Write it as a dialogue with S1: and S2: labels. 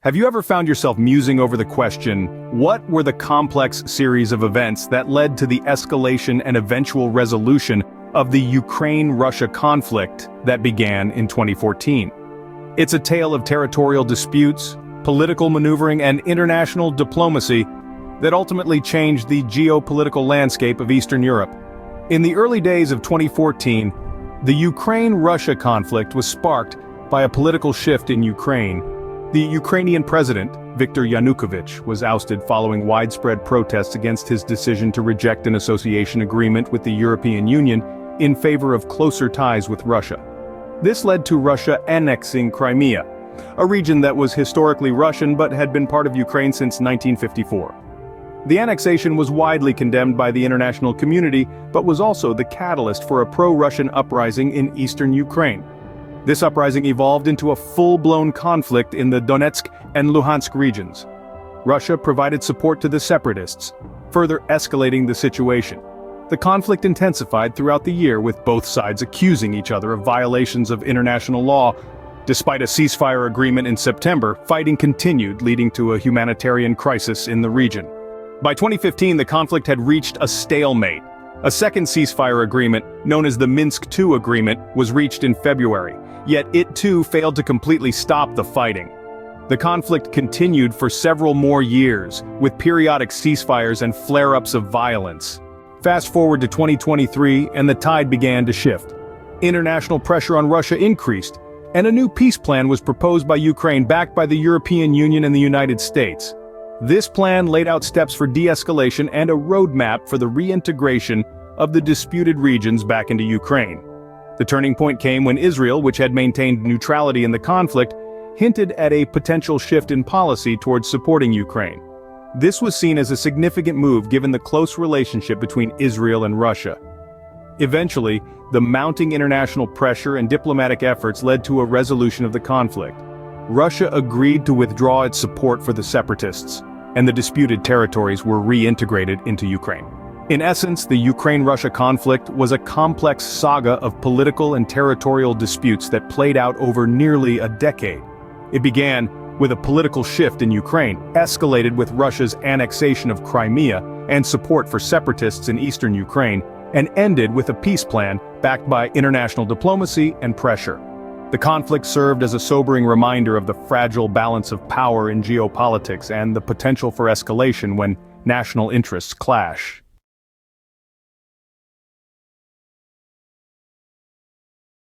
S1: Have you ever found yourself musing over the question, what were the complex series of events that led to the escalation and eventual resolution of the Ukraine-Russia conflict that began in 2014? It's a tale of territorial disputes, political maneuvering, and international diplomacy that ultimately changed the geopolitical landscape of Eastern Europe. In the early days of 2014, the Ukraine-Russia conflict was sparked by a political shift in Ukraine. The Ukrainian president, Viktor Yanukovych, was ousted following widespread protests against his decision to reject an association agreement with the European Union in favor of closer ties with Russia. This led to Russia annexing Crimea, a region that was historically Russian but had been part of Ukraine since 1954. The annexation was widely condemned by the international community, but was also the catalyst for a pro-Russian uprising in eastern Ukraine. This uprising evolved into a full-blown conflict in the Donetsk and Luhansk regions. Russia provided support to the separatists, further escalating the situation. The conflict intensified throughout the year, with both sides accusing each other of violations of international law. Despite a ceasefire agreement in September, fighting continued, leading to a humanitarian crisis in the region. By 2015, the conflict had reached a stalemate. A second ceasefire agreement, known as the Minsk II agreement, was reached in February, yet it too failed to completely stop the fighting. The conflict continued for several more years, with periodic ceasefires and flare-ups of violence. Fast forward to 2023, and the tide began to shift. International pressure on Russia increased, and a new peace plan was proposed by Ukraine, backed by the European Union and the United States. This plan laid out steps for de-escalation and a roadmap for the reintegration of the disputed regions back into Ukraine. The turning point came when Israel, which had maintained neutrality in the conflict, hinted at a potential shift in policy towards supporting Ukraine. This was seen as a significant move given the close relationship between Israel and Russia. Eventually, the mounting international pressure and diplomatic efforts led to a resolution of the conflict. Russia agreed to withdraw its support for the separatists, and the disputed territories were reintegrated into Ukraine. In essence, the Ukraine-Russia conflict was a complex saga of political and territorial disputes that played out over nearly a decade. It began with a political shift in Ukraine, escalated with Russia's annexation of Crimea and support for separatists in eastern Ukraine, and ended with a peace plan backed by international diplomacy and pressure. The conflict served as a sobering reminder of the fragile balance of power in geopolitics and the potential for escalation when national interests clash.